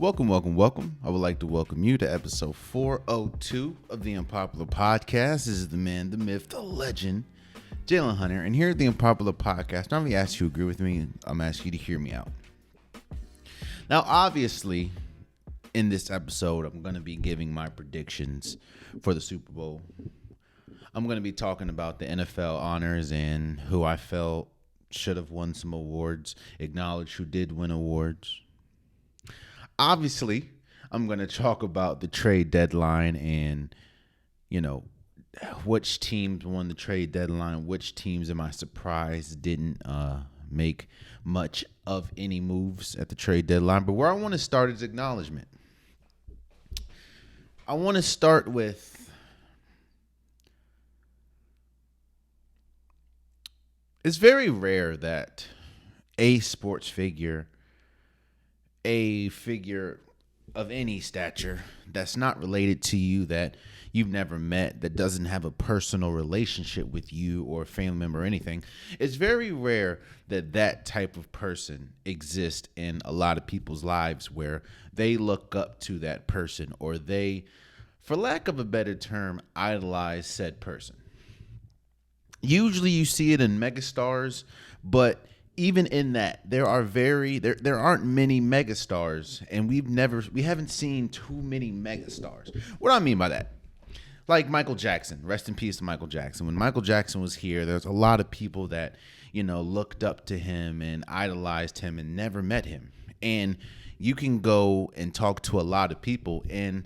Welcome, welcome, welcome. I would like to welcome you to episode 402 of the Unpopular Podcast. This is the man, the myth, the legend, Jalen Hunter. And here at the Unpopular Podcast, I'm going to ask you to agree with me. I'm asking you to hear me out. Now, obviously, in this episode, I'm going to be giving my predictions for the Super Bowl. I'm going to be talking about the NFL honors and who I felt should have won some awards, acknowledge who did win awards. Obviously, I'm going to talk about the trade deadline and, which teams won the trade deadline, which teams am I surprised didn't make much of any moves at the trade deadline. But where I want to start is acknowledgement. I want to start with it's very rare that a sports figure, a figure of any stature that's not related to you, that you've never met, that doesn't have a personal relationship with you or a family member or anything, it's very rare that that type of person exists in a lot of people's lives where they look up to that person or they, for lack of a better term, idolize said person. Usually you see it in megastars, but even in that, there aren't many megastars, and we haven't seen too many megastars. What do I mean by that? Like Michael Jackson, rest in peace to Michael Jackson. When Michael Jackson was here, there's a lot of people that, looked up to him and idolized him and never met him. And you can go and talk to a lot of people, and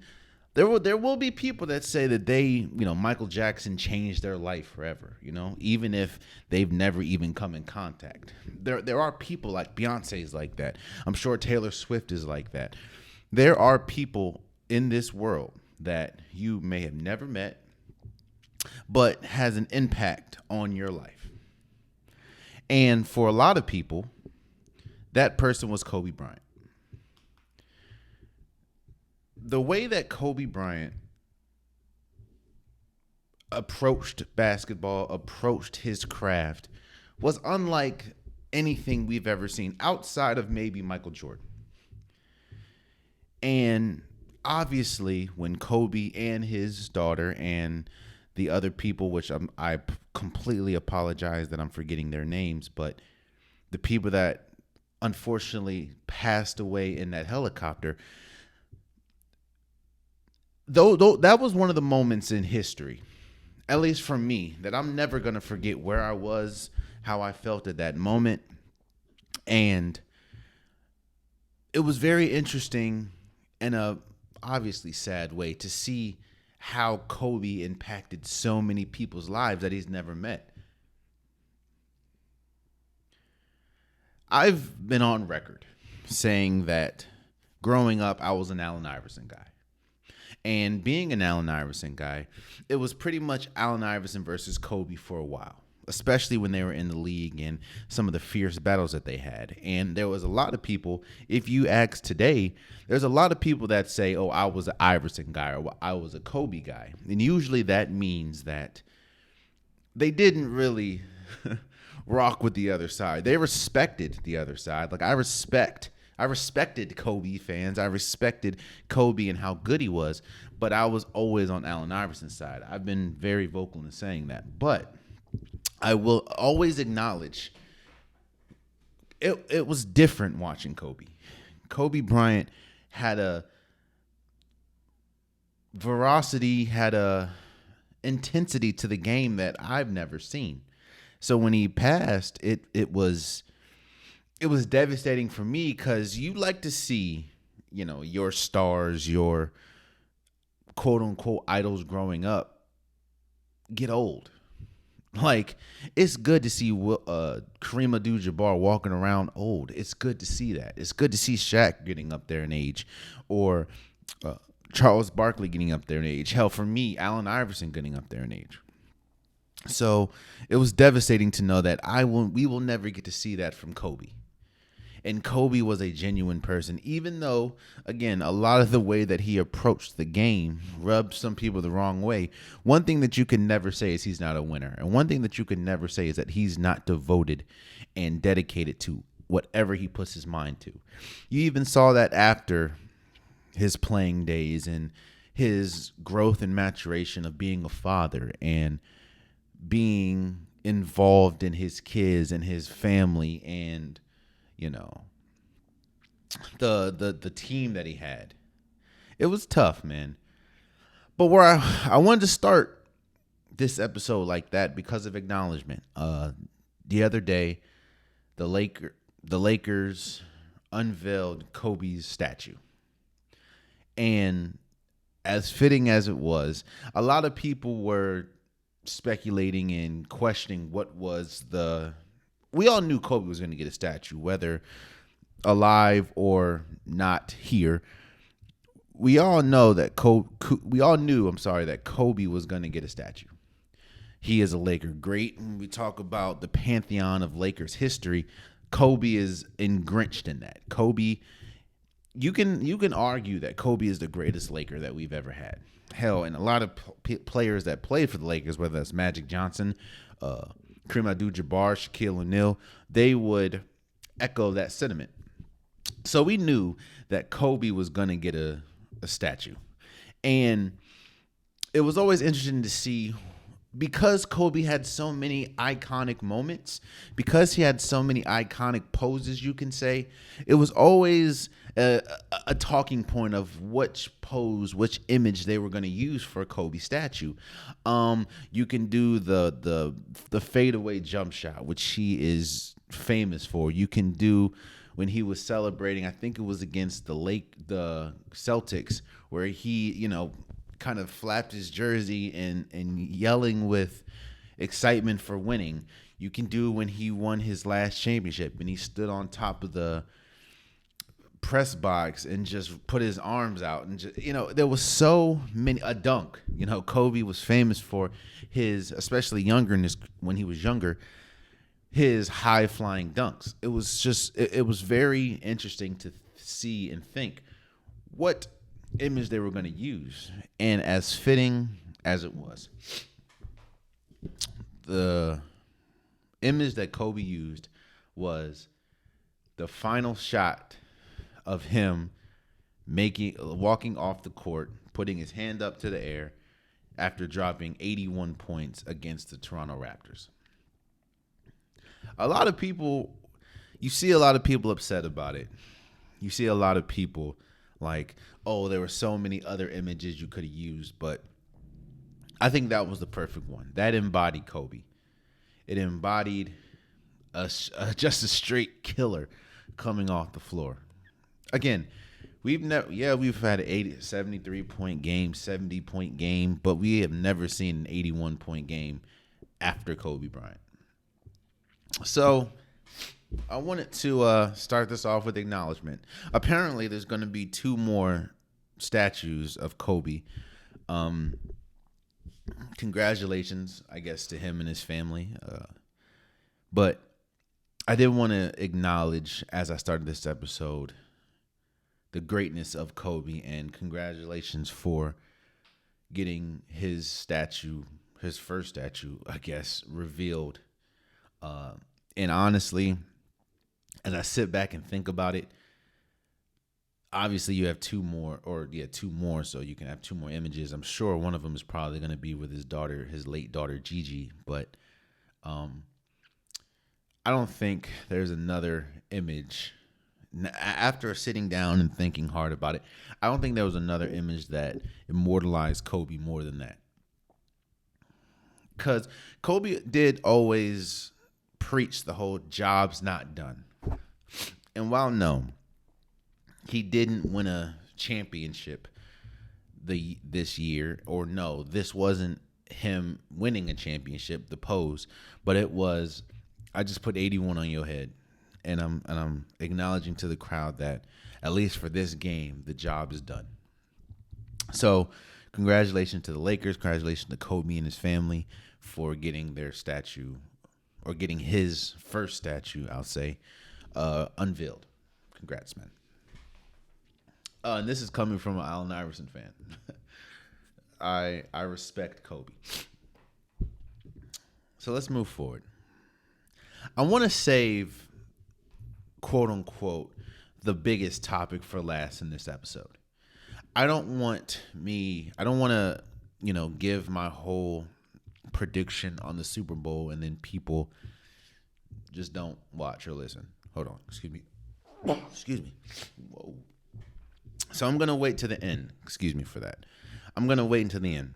there will be people that say that Michael Jackson changed their life forever, even if they've never even come in contact. There are people like Beyonce's like that. I'm sure Taylor Swift is like that. There are people in this world that you may have never met, but has an impact on your life. And for a lot of people, that person was Kobe Bryant. The way that Kobe Bryant approached basketball, approached his craft, was unlike anything we've ever seen outside of maybe Michael Jordan. And obviously, when Kobe and his daughter and the other people, which I completely apologize that I'm forgetting their names, but the people that unfortunately passed away in that helicopter, Though that was one of the moments in history, at least for me, that I'm never going to forget where I was, how I felt at that moment. And it was very interesting in a obviously sad way to see how Kobe impacted so many people's lives that he's never met. I've been on record saying that growing up, I was an Allen Iverson guy. And being an Allen Iverson guy, it was pretty much Allen Iverson versus Kobe for a while, especially when they were in the league and some of the fierce battles that they had. And there was a lot of people, if you ask today, there's a lot of people that say, oh, I was an Iverson guy or I was a Kobe guy. And usually that means that they didn't really rock with the other side. They respected the other side. Like I respected Kobe fans. I respected Kobe and how good he was, but I was always on Allen Iverson's side. I've been very vocal in saying that, but I will always acknowledge it was different watching Kobe. Kobe Bryant had a veracity, had a intensity to the game that I've never seen. So when he passed, it was devastating for me because you like to see, your stars, your quote unquote idols growing up get old. Like, it's good to see Kareem Abdul-Jabbar walking around old. It's good to see that. It's good to see Shaq getting up there in age, or Charles Barkley getting up there in age. Hell, for me, Allen Iverson getting up there in age. So it was devastating to know that we will never get to see that from Kobe. And Kobe was a genuine person, even though, again, a lot of the way that he approached the game rubbed some people the wrong way. One thing that you can never say is he's not a winner. And one thing that you can never say is that he's not devoted and dedicated to whatever he puts his mind to. You even saw that after his playing days and his growth and maturation of being a father and being involved in his kids and his family and, you know, the team that he had. It was tough, man. But where I wanted to start this episode like that because of acknowledgement. The other day, the Lakers unveiled Kobe's statue. And as fitting as it was, a lot of people were speculating and questioning what was the. We all knew Kobe was going to get a statue, whether alive or not here. We all know that we all knew, that Kobe was going to get a statue. He is a Laker great. When we talk about the pantheon of Lakers history, Kobe is engrenched in that. Kobe, you can argue that Kobe is the greatest Laker that we've ever had. Hell, and a lot of players that played for the Lakers, whether that's Magic Johnson, Kareem Abdul-Jabbar, Shaquille O'Neal, they would echo that sentiment. So we knew that Kobe was going to get a statue. And it was always interesting to see, because Kobe had so many iconic moments, because he had so many iconic poses, you can say, it was always a talking point of which pose, which image they were going to use for a Kobe statue. You can do the fadeaway jump shot, which he is famous for. You can do when he was celebrating, I think it was against the Celtics, where he, kind of flapped his jersey and yelling with excitement for winning. You can do when he won his last championship and he stood on top of the press box and just put his arms out and just, there was so many. A dunk. Kobe was famous for his, especially when he was younger, his high flying dunks. It was just, it was very interesting to see and think what image they were going to use. And as fitting as it was, the image that Kobe used was the final shot of him walking off the court, putting his hand up to the air after dropping 81 points against the Toronto Raptors. You see a lot of people upset about it. You see a lot of people like, oh, there were so many other images you could have used, but I think that was the perfect one. That embodied Kobe. It embodied just a straight killer coming off the floor. Again, we've had an 73-point game, 70-point game, but we have never seen an 81-point game after Kobe Bryant. So I wanted to start this off with acknowledgement. Apparently, there's going to be 2 more statues of Kobe. Congratulations, I guess, to him and his family. But I did want to acknowledge, as I started this episode, the greatness of Kobe, and congratulations for getting his statue, his first statue, I guess, revealed. And honestly, as I sit back and think about it, obviously you have 2 more, so you can have 2 more images. I'm sure one of them is probably going to be with his late daughter, Gigi, but I don't think there's another image. After sitting down and thinking hard about it, I don't think there was another image that immortalized Kobe more than that. Because Kobe did always preach the whole job's not done. And while no, he didn't win a championship this year, or no, this wasn't him winning a championship, the pose, but it was, I just put 81 on your head. And I'm acknowledging to the crowd that, at least for this game, the job is done. So congratulations to the Lakers. Congratulations to Kobe and his family for getting their statue, or getting his first statue, I'll say, unveiled. Congrats, man. And this is coming from an Allen Iverson fan. I respect Kobe. So let's move forward. I want to save, quote unquote, the biggest topic for last in this episode. I don't want to, give my whole prediction on the Super Bowl and then people just don't watch or listen. Hold on. Excuse me. Excuse me. Whoa. So I'm going to wait to the end. Excuse me for that. I'm going to wait until the end.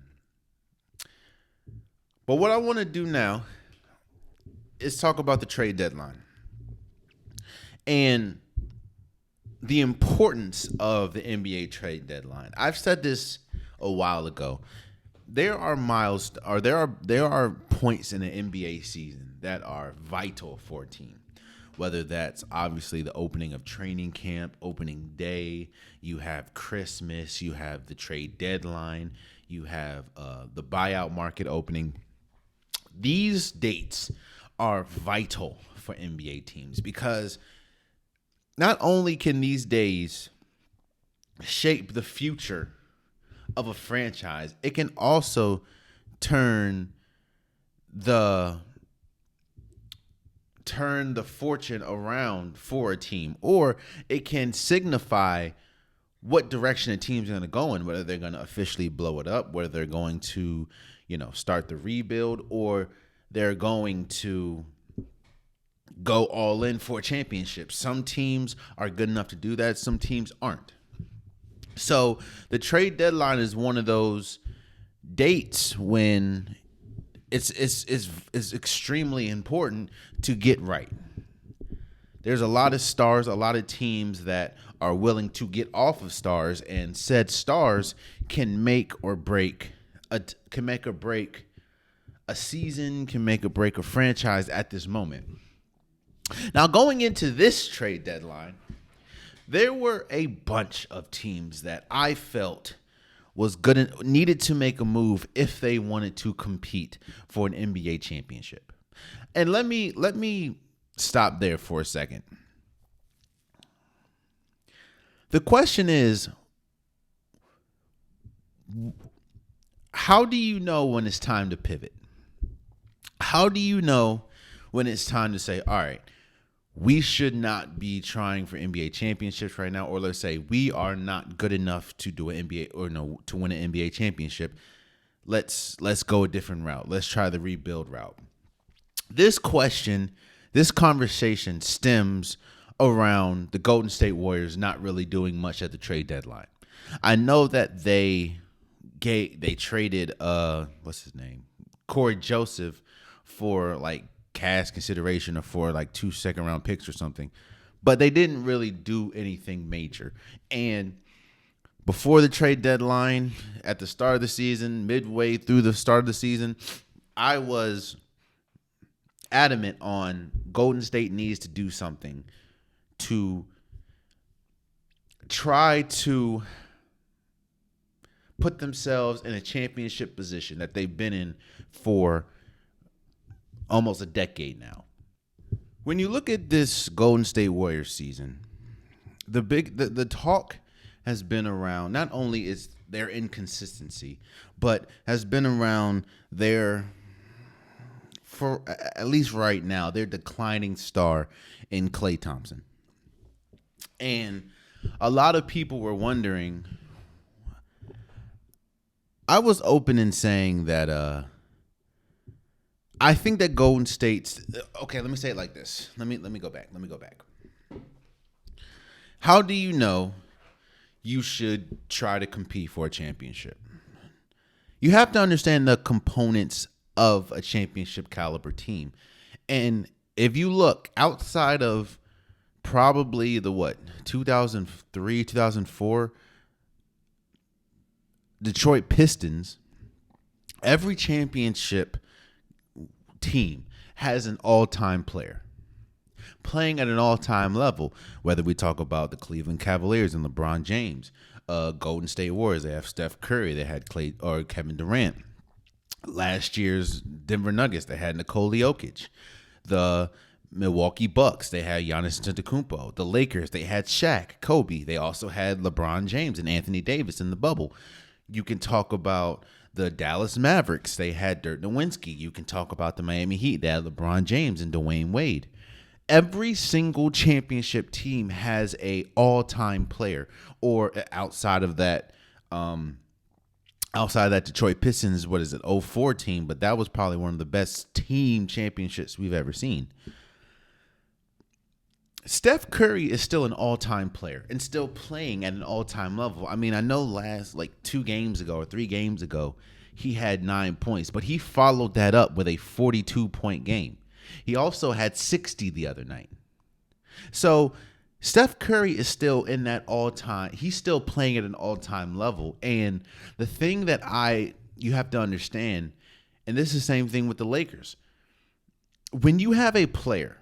But what I want to do now is talk about the trade deadline and the importance of the NBA trade deadline. I've said this a while ago. There are points in the NBA season that are vital for a team. Whether that's obviously the opening of training camp, opening day, you have Christmas, you have the trade deadline, you have the buyout market opening. These dates are vital for NBA teams because not only can these days shape the future of a franchise, it can also turn the fortune around for a team, or it can signify what direction a team's going to go in, whether they're going to officially blow it up, whether they're going to, start the rebuild, or they're going to go all in for a championship. Some teams are good enough to do that. Some teams aren't. So the trade deadline is one of those dates when it's extremely important to get right. There's a lot of stars, a lot of teams that are willing to get off of stars, and said stars can make or break a season, can make or break a franchise at this moment. Now, going into this trade deadline, there were a bunch of teams that I felt was good and needed to make a move if they wanted to compete for an NBA championship. And let me stop there for a second. The question is, how do you know when it's time to pivot? How do you know when it's time to say, all right, we should not be trying for NBA championships right now, or let's say we are not good enough to do an NBA to win an NBA championship. Let's go a different route. Let's try the rebuild route. This conversation stems around the Golden State Warriors not really doing much at the trade deadline. I know that they traded what's his name? Corey Joseph for like cash consideration or for like 2 second-round picks or something. But they didn't really do anything major. And before the trade deadline, at the start of the season, midway through the start of the season, I was adamant on Golden State needs to do something to try to put themselves in a championship position that they've been in for almost a decade now. When you look at this Golden State Warriors season, the talk has been around not only is their inconsistency, but has been around for at least right now, their declining star in Klay Thompson. And a lot of people were wondering, I was open in saying that I think that Golden State's okay. Let me say it like this. Let me go back. How do you know you should try to compete for a championship? You have to understand the components of a championship caliber team, and if you look outside of probably the 2003, 2004 Detroit Pistons, every championship team has an all-time player playing at an all-time level, whether we talk about the Cleveland Cavaliers and LeBron James, Golden State Warriors, they have Steph Curry, they had Kevin Durant. Last year's Denver Nuggets, they had Nikola Jokic. The Milwaukee Bucks, they had Giannis Antetokounmpo. The Lakers, they had Shaq, Kobe. They also had LeBron James and Anthony Davis in the bubble. You can talk about the Dallas Mavericks. They had Dirk Nowitzki. You can talk about the Miami Heat. They had LeBron James and Dwayne Wade. Every single championship team has a all-time player, or outside of that, Outside of that Detroit Pistons, what is it, 04 team, but that was probably one of the best team championships we've ever seen. Steph Curry is still an all-time player and still playing at an all-time level. I mean, I know last 2 games ago or 3 games ago, he had 9 points, but he followed that up with a 42-point game. He also had 60 the other night. So Steph Curry is still in that all-time. He's still playing at an all-time level. And the thing that you have to understand, and this is the same thing with the Lakers. When you have a player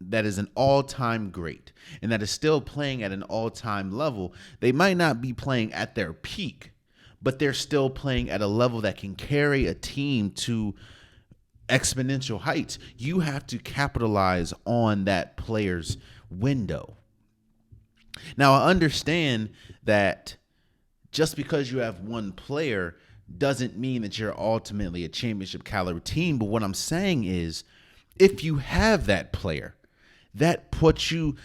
that is an all-time great and that is still playing at an all-time level, they might not be playing at their peak, but they're still playing at a level that can carry a team to exponential heights. You have to capitalize on that player's window. Now, I understand that just because you have one player doesn't mean that you're ultimately a championship caliber team. But what I'm saying is, if you have that player, that puts you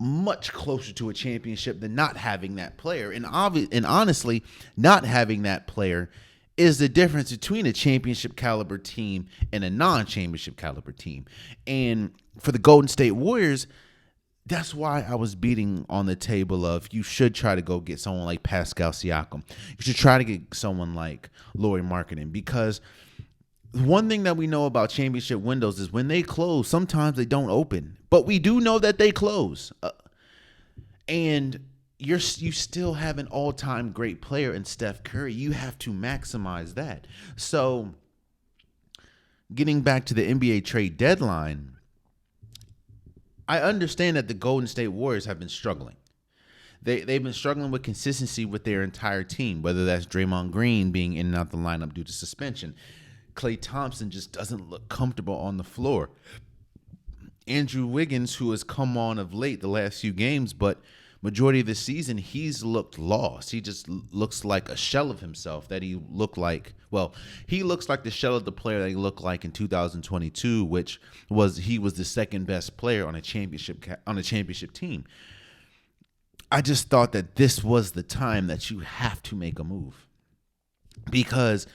much closer to a championship than not having that player. And honestly, not having that player is the difference between a championship caliber team and a non-championship caliber team. And for the Golden State Warriors, that's why I was beating on the table of you should try to go get someone like Pascal Siakam. You should try to get someone like Lauri Markkanen, because one thing that we know about championship windows is when they close, sometimes they don't open. But we do know that they close. And you still have an all-time great player in Steph Curry. You have to maximize that. So getting back to the NBA trade deadline, I understand that the Golden State Warriors have been struggling. They've been struggling with consistency with their entire team, whether that's Draymond Green being in and out the lineup due to suspension. Klay Thompson just doesn't look comfortable on the floor. Andrew Wiggins, who has come on of late the last few games, but majority of the season, he's looked lost. He just looks like a shell of himself that he looked like. Well, he looks like the shell of the player that he looked like in 2022, which was he was the second best player on a championship team. I just thought that this was the time that you have to make a move, because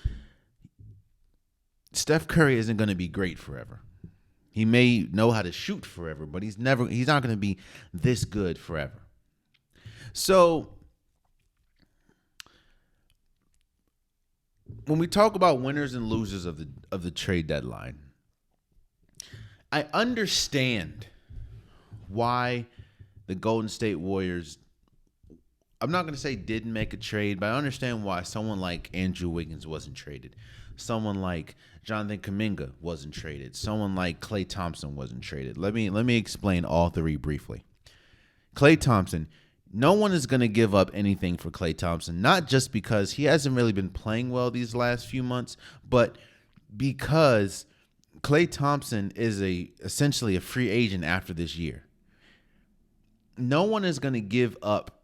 Steph Curry isn't going to be great forever. He may know how to shoot forever, but he's not going to be this good forever. So when we talk about winners and losers of the trade deadline, I understand why the Golden State Warriors, I'm not going to say didn't make a trade, but I understand why someone like Andrew Wiggins wasn't traded. Someone like Jonathan Kuminga wasn't traded. Someone like Klay Thompson wasn't traded. Let me explain all three briefly. Klay Thompson, no one is going to give up anything for Klay Thompson, not just because he hasn't really been playing well these last few months, but because Klay Thompson is essentially a free agent after this year. No one is going to give up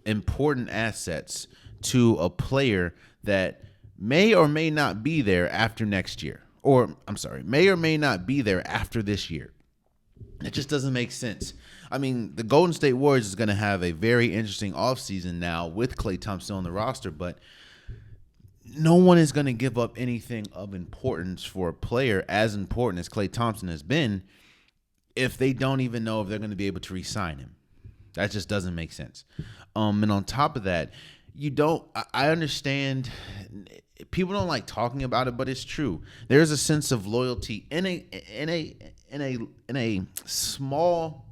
important assets to a player that may or may not be there after next year. Or, may or may not be there after this year. It just doesn't make sense. I mean, the Golden State Warriors is going to have a very interesting offseason now with Klay Thompson on the roster, but no one is going to give up anything of importance for a player as important as Klay Thompson has been if they don't even know if they're going to be able to re-sign him. That just doesn't make sense. And on top of that, I understand people don't like talking about it, but it's true. There's a sense of loyalty in a small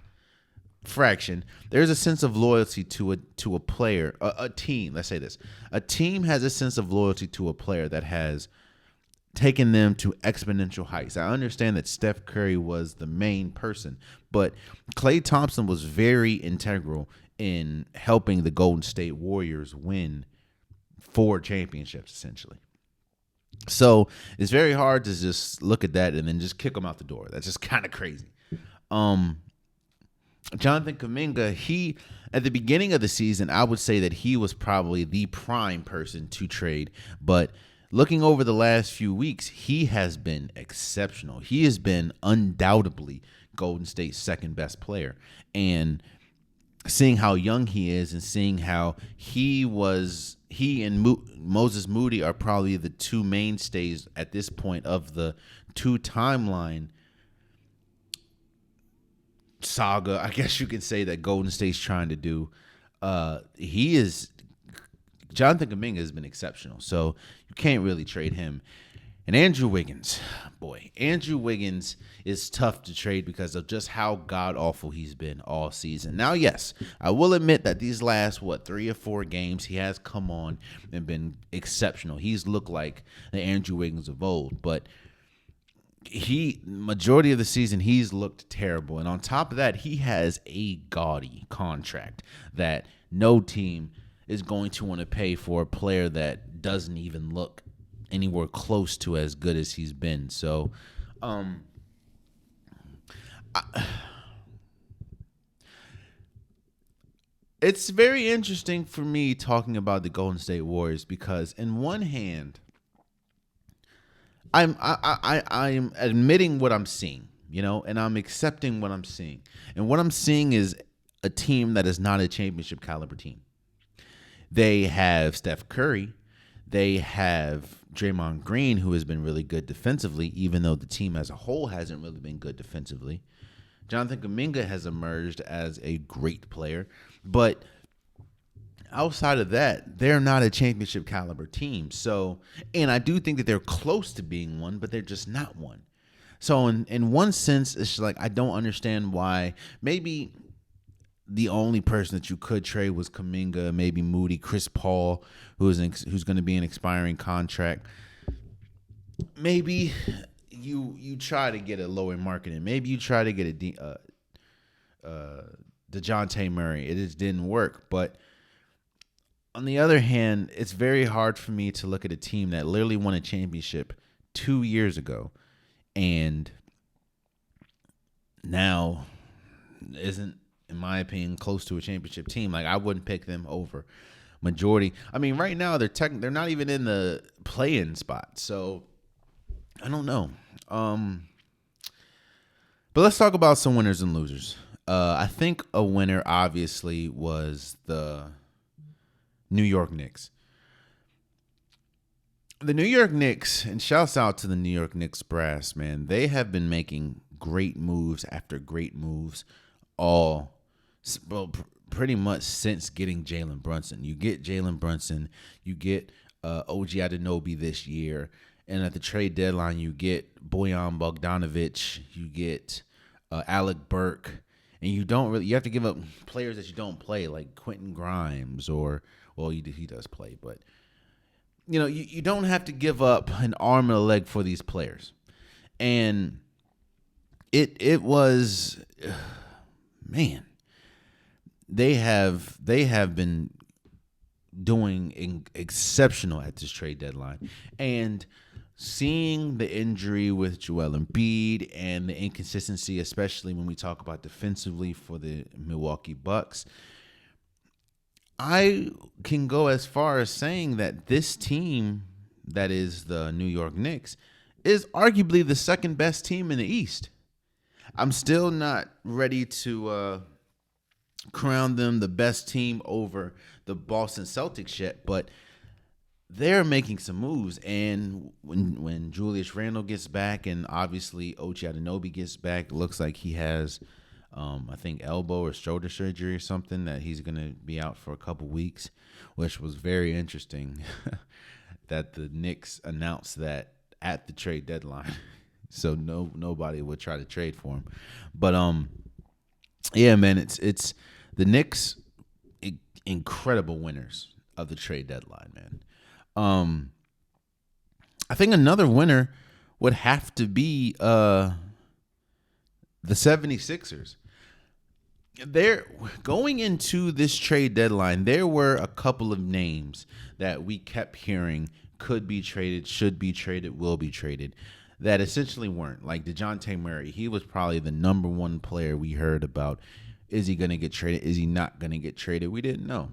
fraction. There's a sense of loyalty to a player, a team. Let's say this: a team has a sense of loyalty to a player that has taken them to exponential heights. I understand that Steph Curry was the main person, but Klay Thompson was very integral in helping the Golden State Warriors win 4 championships, essentially. So it's very hard to just look at that and then just kick them out the door. That's just kind of crazy. Jonathan Kuminga, at the beginning of the season, I would say that he was probably the prime person to trade. But looking over the last few weeks, he has been exceptional. He has been undoubtedly Golden State's second best player. And seeing how young he is and seeing how he and Moses Moody are probably the two mainstays at this point of the two timeline saga, I guess you could say, that Golden State's trying to do. He is Jonathan Kuminga has been exceptional, so you can't really trade him. And Andrew Wiggins, boy, Andrew Wiggins is tough to trade because of just how god awful he's been all season. Now, yes, I will admit that these last 3 or 4 games he has come on and been exceptional. He's looked like the Andrew Wiggins of old, but majority of the season he's looked terrible. And on top of that, he has a gaudy contract that no team is going to want to pay for a player that doesn't even look anywhere close to as good as he's been. So it's very interesting for me talking about the Golden State Warriors because in one hand, I'm admitting what I'm seeing, and I'm accepting what I'm seeing. And what I'm seeing is a team that is not a championship caliber team. They have Steph Curry. They have Draymond Green, who has been really good defensively, even though the team as a whole hasn't really been good defensively. Jonathan Kuminga has emerged as a great player, but outside of that, they're not a championship caliber team. So, and I do think that they're close to being one, but they're just not one. So in one sense, it's like I don't understand why. Maybe the only person that you could trade was Kuminga, maybe Moody, Chris Paul, who's going to be an expiring contract. Maybe you try to get a lower marketing. Maybe you try to get a DeJounte Murray. It just didn't work. But on the other hand, it's very hard for me to look at a team that literally won a championship 2 years ago and now isn't, in my opinion, close to a championship team. Like, I wouldn't pick them over majority. I mean, right now they're not even in the play-in spot. So I don't know. But let's talk about some winners and losers. I think a winner obviously was the New York Knicks. The New York Knicks, and shouts out to the New York Knicks brass, man. They have been making great moves after great moves pretty much since getting Jalen Brunson. You get Jalen Brunson, you get OG Anunoby this year, and at the trade deadline, you get Bojan Bogdanovic, you get Alec Burke, and you have to give up players that you don't play, like Quentin Grimes, he does play, but you don't have to give up an arm and a leg for these players. And it was, man, they have been doing exceptional at this trade deadline. And seeing the injury with Joel Embiid and the inconsistency, especially when we talk about defensively for the Milwaukee Bucks, I can go as far as saying that this team, that is the New York Knicks, is arguably the second best team in the East. I'm still not ready to crown them the best team over the Boston Celtics yet, but they're making some moves. And when Julius Randle gets back, and obviously OG Anunoby gets back, it looks like he has I think elbow or shoulder surgery or something, that he's going to be out for a couple weeks, which was very interesting that the Knicks announced that at the trade deadline. So nobody would try to trade for him. But yeah, man, it's the Knicks, incredible winners of the trade deadline, man. I think another winner would have to be the 76ers. They're going into this trade deadline. There were a couple of names that we kept hearing could be traded, should be traded, will be traded, that essentially weren't. Like DeJounte Murray, he was probably the number one player we heard about. Is he going to get traded? Is he not going to get traded? We didn't know.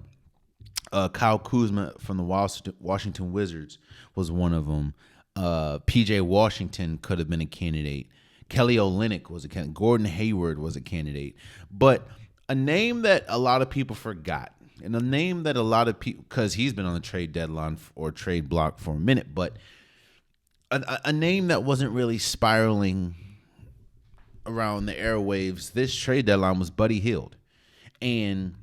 Kyle Kuzma from the Washington Wizards was one of them. PJ Washington could have been a candidate. Kelly Olynyk was a candidate. Gordon Hayward was a candidate. But A name that a lot of people forgot, and a name that a lot of people, because he's been on the trade deadline or trade block for a minute, but a name that wasn't really spiraling around the airwaves this trade deadline was Buddy Hield. And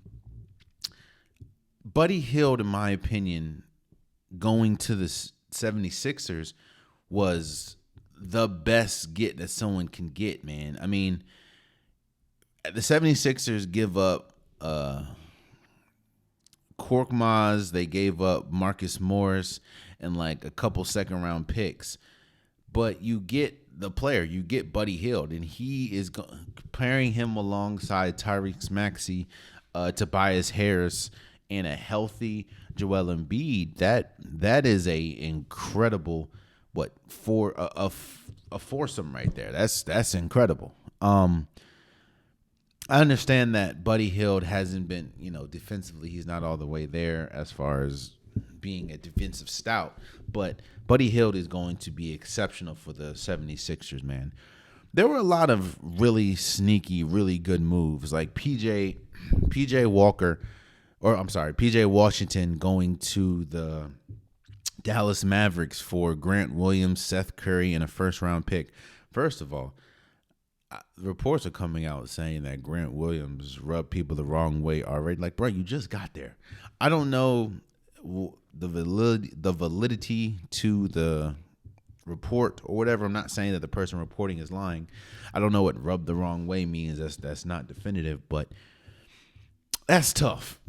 Buddy Hield, in my opinion, going to the 76ers was the best get that someone can get, man. I mean, the 76ers give up Korkmaz, they gave up Marcus Morris and like a couple second round picks. But you get the player, you get Buddy Hield, and he is pairing him alongside Tyrese Maxey, Tobias Harris, and a healthy Joel Embiid. That is a incredible a foursome right there. That's incredible. I understand that Buddy Hield hasn't been, defensively, he's not all the way there as far as being a defensive stout, but Buddy Hield is going to be exceptional for the 76ers, man. There were a lot of really sneaky, really good moves, like PJ Washington going to the Dallas Mavericks for Grant Williams, Seth Curry, and a first-round pick. First of all, reports are coming out saying that Grant Williams rubbed people the wrong way already. Like, bro, you just got there. I don't know the validity to the report or whatever. I'm not saying that the person reporting is lying. I don't know what rubbed the wrong way means. That's not definitive, but that's tough.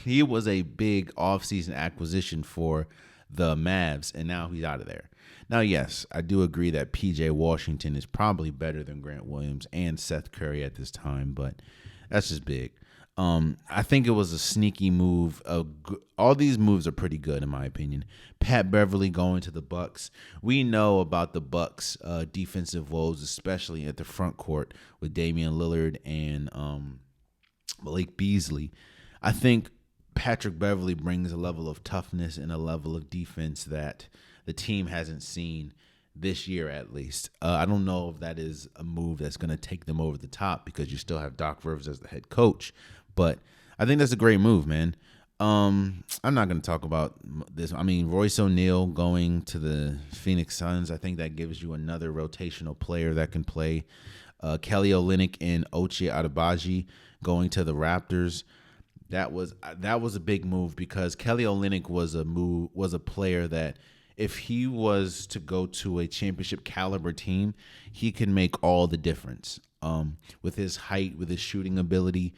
He was a big offseason acquisition for the Mavs, and now he's out of there. Now, yes, I do agree that P.J. Washington is probably better than Grant Williams and Seth Curry at this time, but that's just big. I think it was a sneaky move. All these moves are pretty good, in my opinion. Pat Beverly going to the Bucks. We know about the Bucks' defensive woes, especially at the front court with Damian Lillard and Malik Beasley. I think Patrick Beverly brings a level of toughness and a level of defense that the team hasn't seen this year, at least. I don't know if that is a move that's going to take them over the top because you still have Doc Rivers as the head coach, but I think that's a great move, man. I'm not going to talk about this. I mean, Royce O'Neal going to the Phoenix Suns, I think that gives you another rotational player that can play. Kelly Olynyk and Ochai Adebayo going to the Raptors. That was a big move because Kelly Olynyk was a player that if he was to go to a championship caliber team, he can make all the difference. With his height, with his shooting ability,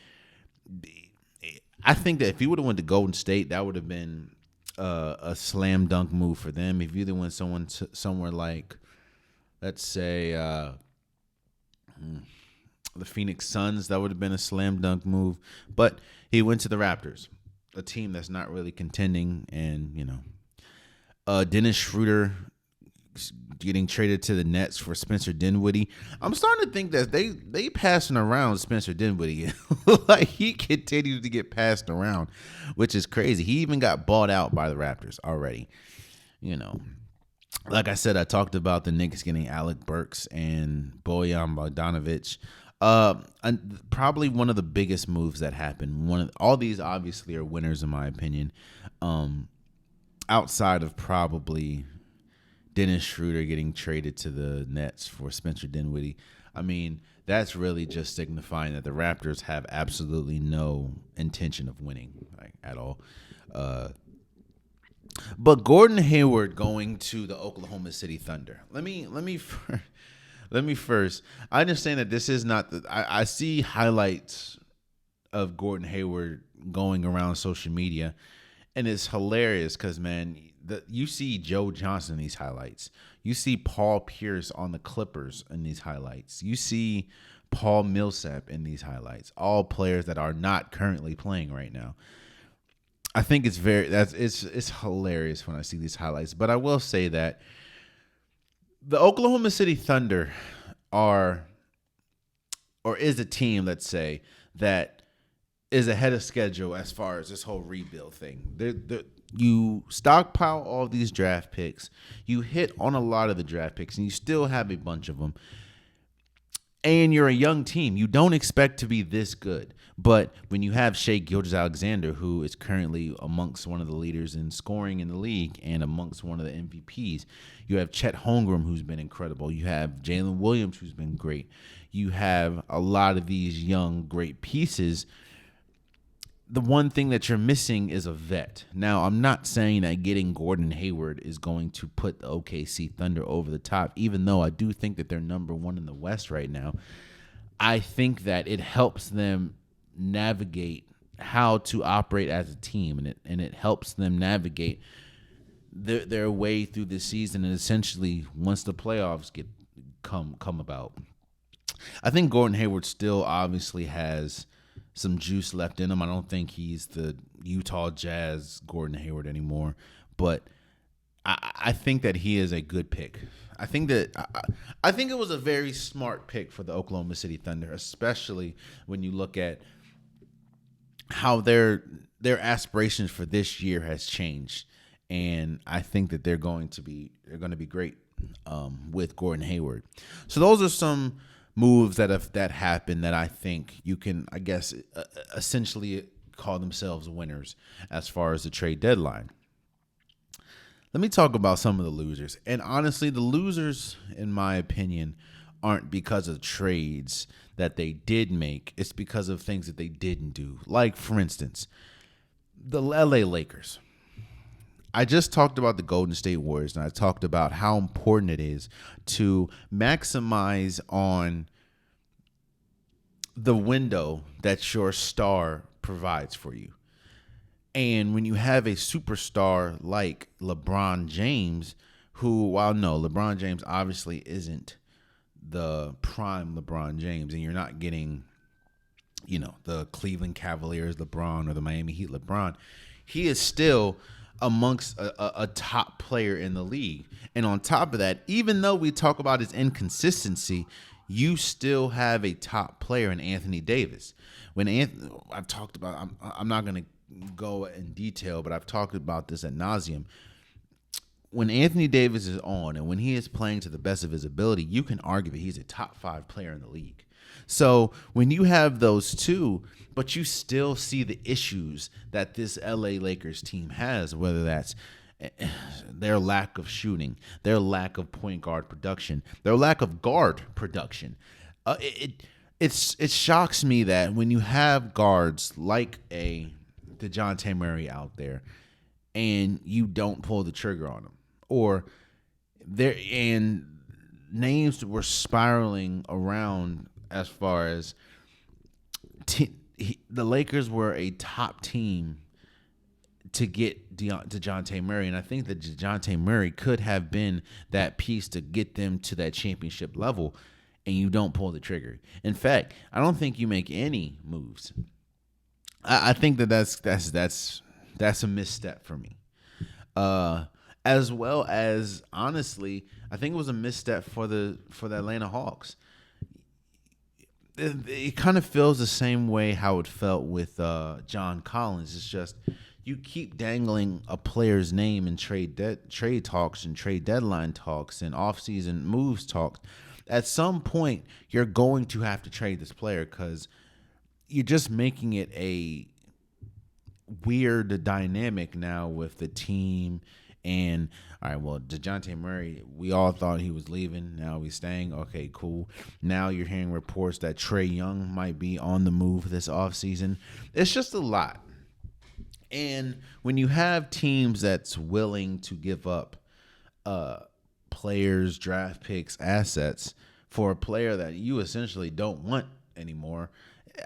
I think that if he would have went to Golden State, that would have been a slam dunk move for them. If you either went somewhere like, let's say, the Phoenix Suns, that would have been a slam dunk move. But he went to the Raptors, a team that's not really contending, and Dennis Schroeder getting traded to the Nets for Spencer Dinwiddie. I'm starting to think that they passing around Spencer Dinwiddie. Like, he continues to get passed around, which is crazy. He even got bought out by the Raptors already. Like I said, I talked about the Knicks getting Alec Burks and Bojan Bogdanovic. Probably one of the biggest moves that happened. All these obviously are winners in my opinion. Outside of probably Dennis Schroeder getting traded to the Nets for Spencer Dinwiddie. I mean, that's really just signifying that the Raptors have absolutely no intention of winning, like, at all. But Gordon Hayward going to the Oklahoma City Thunder. Let me first. I understand that this is not I see highlights of Gordon Hayward going around social media, and it's hilarious because, man, you see Joe Johnson in these highlights. You see Paul Pierce on the Clippers in these highlights. You see Paul Millsap in these highlights. All players that are not currently playing right now. I think it's hilarious when I see these highlights. But I will say that the Oklahoma City Thunder is a team, let's say, that is ahead of schedule as far as this whole rebuild thing. You stockpile all these draft picks. You hit on a lot of the draft picks, and you still have a bunch of them. And you're a young team. You don't expect to be this good. But when you have Shea Gilgeous-Alexander, who is currently amongst one of the leaders in scoring in the league and amongst one of the MVPs, you have Chet Holmgren, who's been incredible. You have Jalen Williams, who's been great. You have a lot of these young, great pieces. The one thing that you're missing is a vet. Now, I'm not saying that getting Gordon Hayward is going to put the OKC Thunder over the top, even though I do think that they're number one in the West right now. I think that it helps them navigate how to operate as a team, and it helps them navigate their way through the season, and essentially once the playoffs come about. I think Gordon Hayward still obviously has some juice left in him. I don't think he's the Utah Jazz Gordon Hayward anymore, but I think that he is a good pick. I think it was a very smart pick for the Oklahoma City Thunder, especially when you look at how their aspirations for this year has changed, and I think that they're going to be great with Gordon Hayward. So those are some moves that happened that I think you can, I guess, essentially call themselves winners as far as the trade deadline. Let me talk about some of the losers. And honestly, the losers, in my opinion, aren't because of trades that they did make. It's because of things that they didn't do. Like, for instance, the LA Lakers. I just talked about the Golden State Warriors, and I talked about how important it is to maximize on the window that your star provides for you. And when you have a superstar like LeBron James, who, while no, LeBron James obviously isn't the prime LeBron James, and you're not getting, the Cleveland Cavaliers LeBron or the Miami Heat LeBron, he is still amongst a top player in the league. And on top of that, even though we talk about his inconsistency, you still have a top player in Anthony Davis. I've talked about, I'm not going to go in detail, but I've talked about this ad nauseum. When Anthony Davis is on and when he is playing to the best of his ability, you can argue that he's a top 5 player in the league. So when you have those two, but you still see the issues that this LA Lakers team has, whether that's their lack of shooting, their lack of point guard production, their lack of guard production, it shocks me that when you have guards like a DeJounte Murray out there and you don't pull the trigger on them, or there and names were spiraling around as far as the Lakers were a top team to get DeJounte Murray, and I think that DeJounte Murray could have been that piece to get them to that championship level, and you don't pull the trigger. In fact, I don't think you make any moves. I think that's a misstep for me. As well as, honestly, I think it was a misstep for the Atlanta Hawks. It kind of feels the same way how it felt with John Collins. It's just you keep dangling a player's name in trade talks and trade deadline talks and offseason moves talks. At some point, you're going to have to trade this player because you're just making it a weird dynamic now with the team. And all right, well, DeJounte Murray, we all thought he was leaving. Now he's staying. Okay, cool. Now you're hearing reports that Trae Young might be on the move this offseason. It's just a lot. And when you have teams that's willing to give up players, draft picks, assets for a player that you essentially don't want anymore,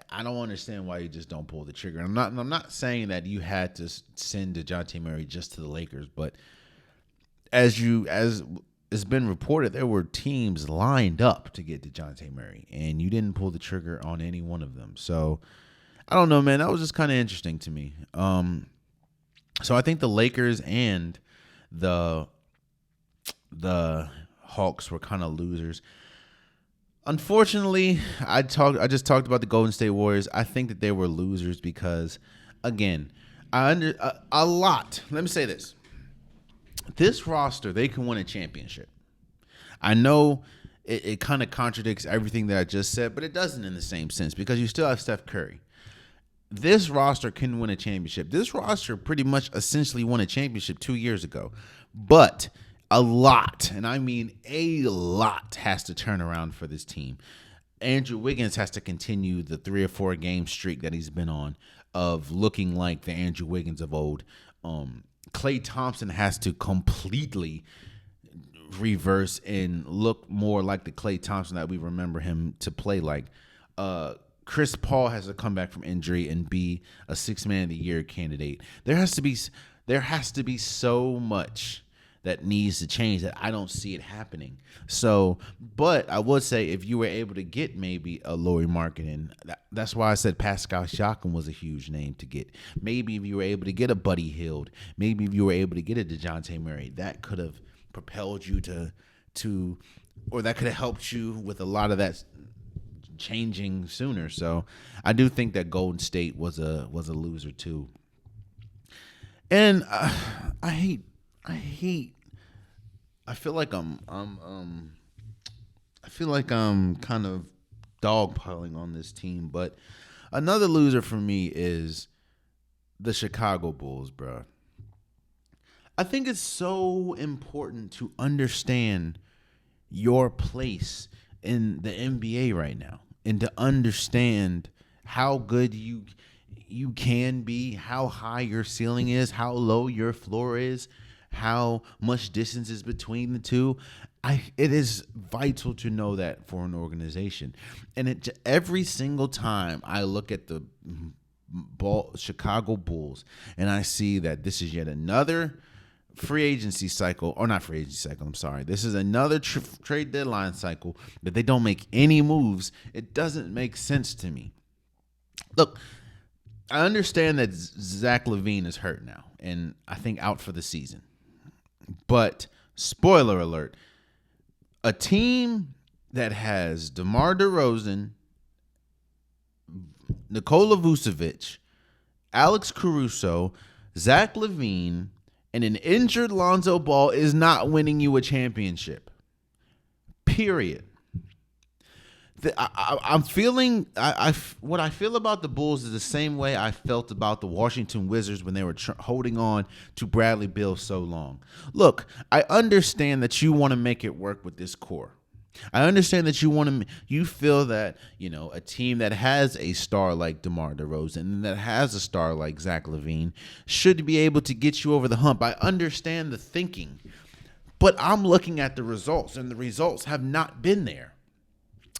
I don't understand why you just don't pull the trigger. I'm not saying that you had to send DeJounte Murray just to the Lakers, but as it's been reported, there were teams lined up to get DeJounte Murray, and you didn't pull the trigger on any one of them. So I don't know, man. That was just kind of interesting to me. So I think the Lakers and the Hawks were kind of losers. Unfortunately, I just talked about the Golden State Warriors. I think that they were losers because, again, a lot. Let me say this roster, they can win a championship. I know it kind of contradicts everything that I just said, but it doesn't in the same sense because you still have Steph Curry. This roster can win a championship. This roster pretty much essentially won a championship 2 years ago. But a lot, and I mean a lot, has to turn around for this team. Andrew Wiggins has to continue the 3 or 4 game streak that he's been on of looking like the Andrew Wiggins of old. Klay Thompson has to completely reverse and look more like the Klay Thompson that we remember him to play like. Chris Paul has to come back from injury and be a 6th Man of the Year candidate. There has to be so much that needs to change that I don't see it happening. So, but I would say if you were able to get maybe a Lauri Markkanen, that's why I said Pascal Siakam was a huge name to get. Maybe if you were able to get a Buddy Hield, maybe if you were able to get a DeJounte Murray, that could have propelled you to, or that could have helped you with a lot of that changing sooner. So I do think that Golden State was a loser too. And I feel like I'm kind of dogpiling on this team, but another loser for me is the Chicago Bulls, bro. I think it's so important to understand your place in the NBA right now and to understand how good you can be, how high your ceiling is, how low your floor is, how much distance is between the two. It is vital to know that for an organization. And every single time I look at the Chicago Bulls and I see that this is yet another free agency cycle, or not free agency cycle, I'm sorry. This is another trade deadline cycle that they don't make any moves. It doesn't make sense to me. Look, I understand that Zach LaVine is hurt now, and I think out for the season. But, spoiler alert, a team that has DeMar DeRozan, Nikola Vucevic, Alex Caruso, Zach LaVine, and an injured Lonzo Ball is not winning you a championship. Period. I'm feeling what I feel about the Bulls is the same way I felt about the Washington Wizards when they were holding on to Bradley Beal so long. Look, I understand that you want to make it work with this core. I understand that you feel that, a team that has a star like DeMar DeRozan and that has a star like Zach LaVine should be able to get you over the hump. I understand the thinking, but I'm looking at the results, and the results have not been there.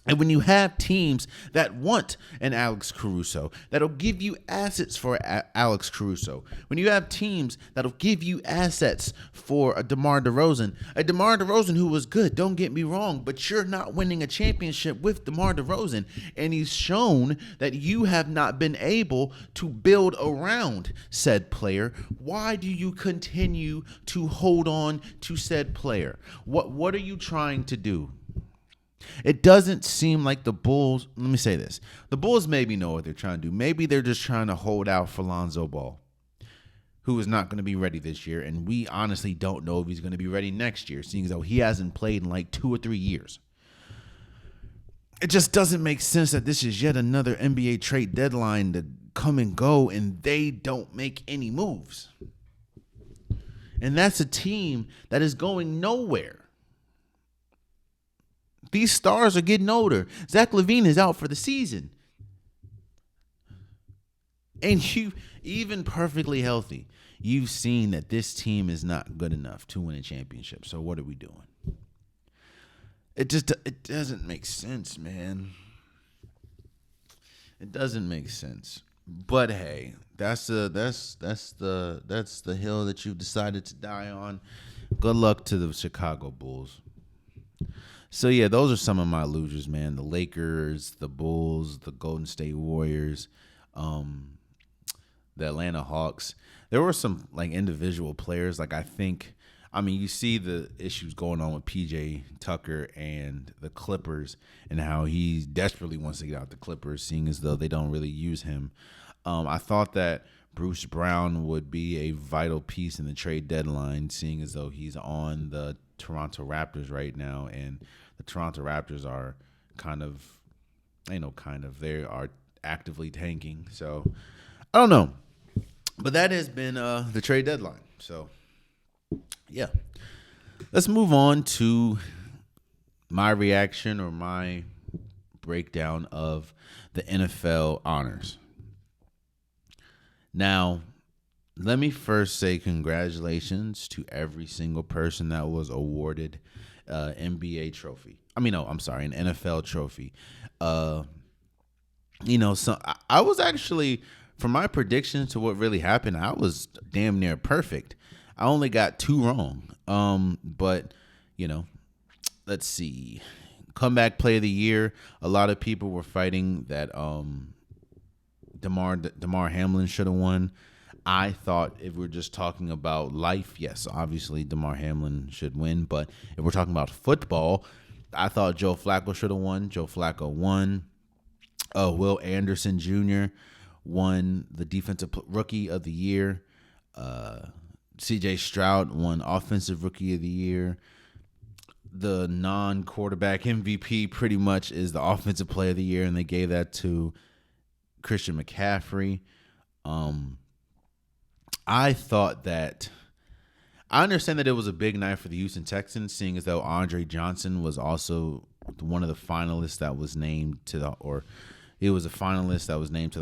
And when you have teams that want an Alex Caruso, that'll give you assets for Alex Caruso. When you have teams that'll give you assets for a DeMar DeRozan who was good, don't get me wrong, but you're not winning a championship with DeMar DeRozan. And he's shown that you have not been able to build around said player. Why do you continue to hold on to said player? What are you trying to do? It doesn't seem like the Bulls, let me say this. The Bulls maybe know what they're trying to do. Maybe they're just trying to hold out for Lonzo Ball, who is not going to be ready this year. And we honestly don't know if he's going to be ready next year, seeing as though he hasn't played in like 2 or 3 years. It just doesn't make sense that this is yet another NBA trade deadline to come and go and they don't make any moves. And that's a team that is going nowhere. These stars are getting older. Zach LaVine is out for the season. And you, even perfectly healthy, you've seen that this team is not good enough to win a championship. So what are we doing? It doesn't make sense, man. It doesn't make sense. But hey, that's the hill that you've decided to die on. Good luck to the Chicago Bulls. So, yeah, those are some of my losers, man. The Lakers, the Bulls, the Golden State Warriors, the Atlanta Hawks. There were some, individual players. You see the issues going on with P.J. Tucker and the Clippers and how he desperately wants to get out the Clippers, seeing as though they don't really use him. I thought that Bruce Brown would be a vital piece in the trade deadline, seeing as though he's on the Toronto Raptors right now, and the Toronto Raptors are they are actively tanking. So I don't know, but that has been the trade deadline. So yeah, let's move on to my reaction or my breakdown of the NFL honors. Now, let me first say congratulations to every single person that was awarded NBA trophy. An NFL trophy. I was actually, for my predictions to what really happened, I was damn near perfect. I only got 2 wrong. But let's see. Comeback Player of the Year. A lot of people were fighting that Damar Hamlin should have won. I thought if we're just talking about life, yes, obviously Damar Hamlin should win. But if we're talking about football, I thought Joe Flacco should have won. Joe Flacco won. Will Anderson Jr. won the Defensive Rookie of the Year. C.J. Stroud won Offensive Rookie of the Year. The non-quarterback MVP pretty much is the Offensive Player of the Year, and they gave that to Christian McCaffrey. I thought that I understand that it was a big night for the Houston Texans, seeing as though Andre Johnson was also one of the finalists that was named to the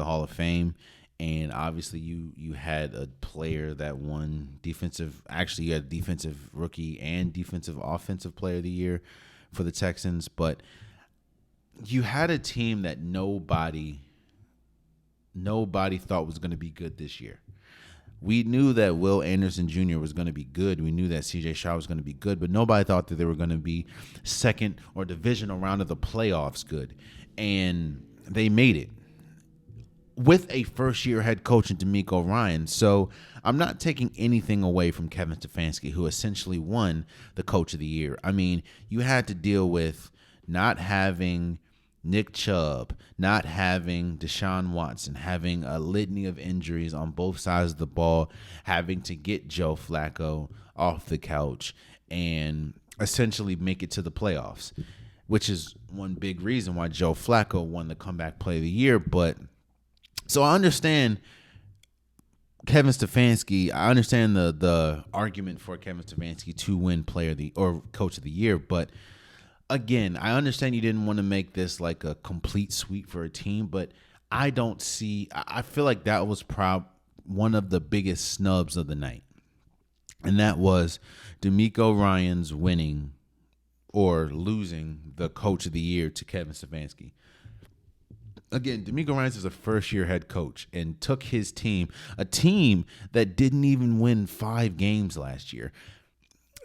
Hall of Fame. And obviously you had a player that won defensive rookie and defensive offensive player of the year for the Texans. But you had a team that nobody thought was going to be good this year. We knew that Will Anderson Jr. was going to be good. We knew that C.J. Stroud was going to be good, but nobody thought that they were going to be second or divisional round of the playoffs good. And they made it with a first-year head coach in D'Amico Ryan. So I'm not taking anything away from Kevin Stefanski, who essentially won the Coach of the Year. I mean, you had to deal with not having Nick Chubb, not having Deshaun Watson, having a litany of injuries on both sides of the ball, having to get Joe Flacco off the couch and essentially make it to the playoffs, which is one big reason why Joe Flacco won the Comeback Player of the Year. But so I understand Kevin Stefanski. I understand the argument for Kevin Stefanski to win Coach of the Year, but again, I understand you didn't want to make this like a complete sweep for a team, but I feel like that was one of the biggest snubs of the night. And that was D'Amico Ryan's winning or losing the Coach of the Year to Kevin Stefanski. Again, D'Amico Ryan is a first-year head coach and took his team, a team that didn't even win 5 games last year,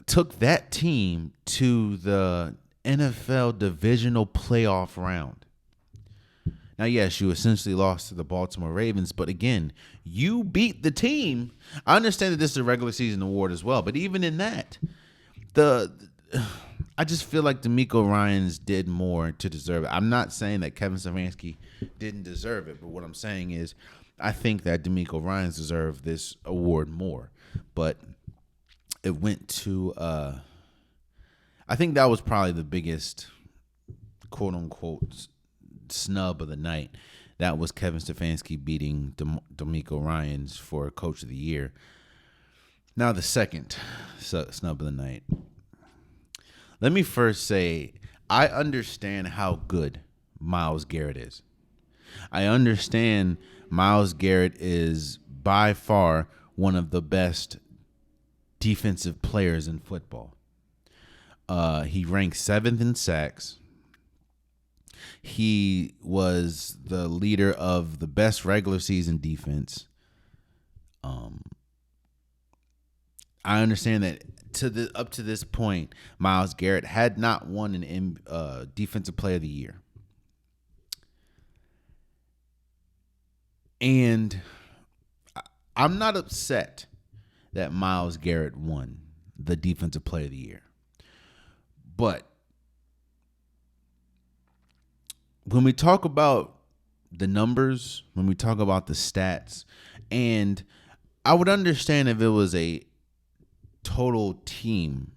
took that team to the NFL divisional playoff round. Now, yes, you essentially lost to the Baltimore Ravens, but again, you beat the team. I understand that this is a regular season award as well, but even in that, I just feel like D'Amico Ryans did more to deserve it. I'm not saying that Kevin Stefanski didn't deserve it, but what I'm saying is I think that D'Amico Ryans deserved this award more. But it went to I think that was probably the biggest quote-unquote snub of the night. That was Kevin Stefanski beating D'Amico Ryans for Coach of the Year. Now the second snub of the night. Let me first say, I understand how good Myles Garrett is. I understand Myles Garrett is by far one of the best defensive players in football. He ranks 7th in sacks. He was the leader of the best regular season defense. I understand that up to this point, Myles Garrett had not won an Defensive Player of the Year. And I'm not upset that Myles Garrett won the Defensive Player of the Year. But when we talk about the numbers, when we talk about the stats, and I would understand if it was a total team.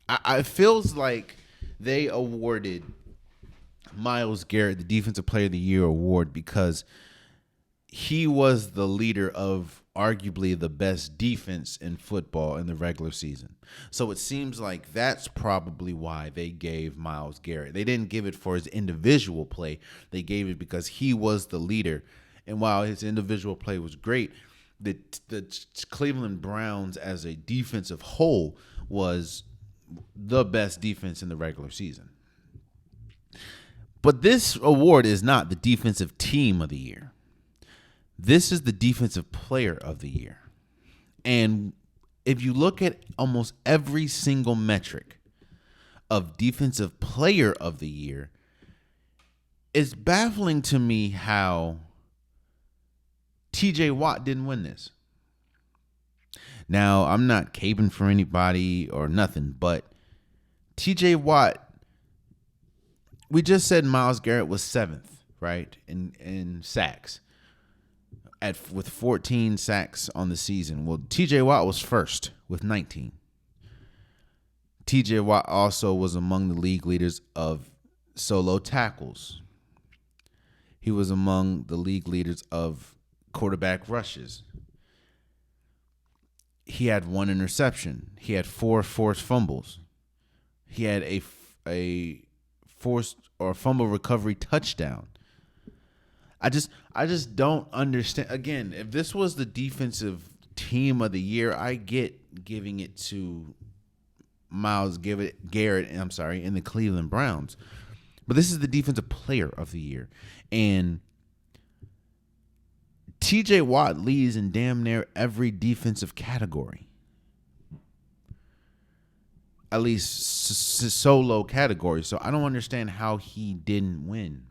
It feels like they awarded Myles Garrett the Defensive Player of the Year award because he was the leader of arguably the best defense in football in the regular season. So it seems like that's probably why they gave Myles Garrett. They didn't give it for his individual play. They gave it because he was the leader. And while his individual play was great, the Cleveland Browns as a defensive whole was the best defense in the regular season. But this award is not the defensive team of the year. This is the defensive player of the year. And if you look at almost every single metric of defensive player of the year, it's baffling to me how TJ Watt didn't win this. Now, I'm not caping for anybody or nothing, but TJ Watt, we just said Myles Garrett was 7th, right, in sacks with 14 sacks on the season. Well, TJ Watt was 1st with 19. TJ Watt also was among the league leaders of solo tackles. He was among the league leaders of quarterback rushes. He had 1 interception. He had 4 forced fumbles. He had a forced or fumble recovery touchdown. I just don't understand. Again, if this was the defensive team of the year, I get giving it to Myles Garrett, in the Cleveland Browns. But this is the defensive player of the year. And TJ Watt leads in damn near every defensive category. At least solo category. So I don't understand how he didn't win.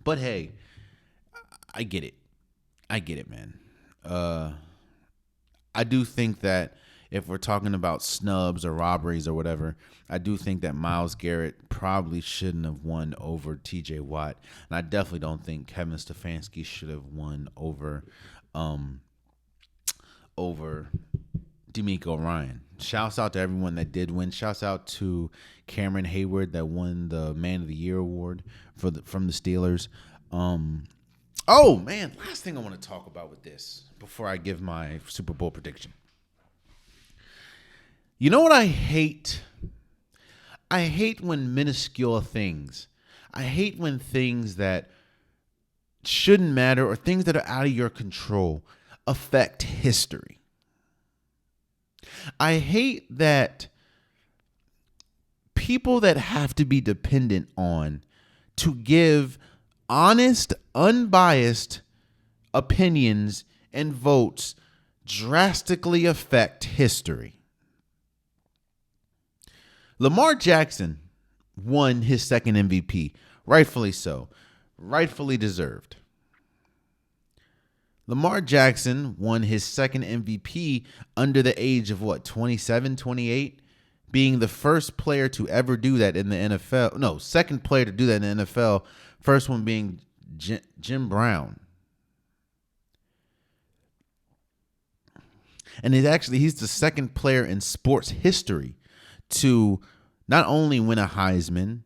But hey, I get it. I get it, man. I do think that if we're talking about snubs or robberies or whatever, I do think that Myles Garrett probably shouldn't have won over TJ Watt. And I definitely don't think Kevin Stefanski should have won over D'Amico Ryan. Shouts out to everyone that did win. Shouts out to Cameron Hayward that won the Man of the Year award from the Steelers. Oh, man, last thing I want to talk about with this before I give my Super Bowl prediction. You know what I hate? I hate when minuscule things. I hate when things that shouldn't matter or things that are out of your control affect history. I hate that people that have to be dependent on to give honest, unbiased opinions and votes drastically affect history. Lamar Jackson won his 2nd MVP, rightfully so, rightfully deserved. Lamar Jackson won his 2nd MVP under the age of 27, 28, being the first player to ever do that in the NFL. No, 2nd player to do that in the NFL, first one being Jim Brown. And he's the 2nd player in sports history to not only win a Heisman,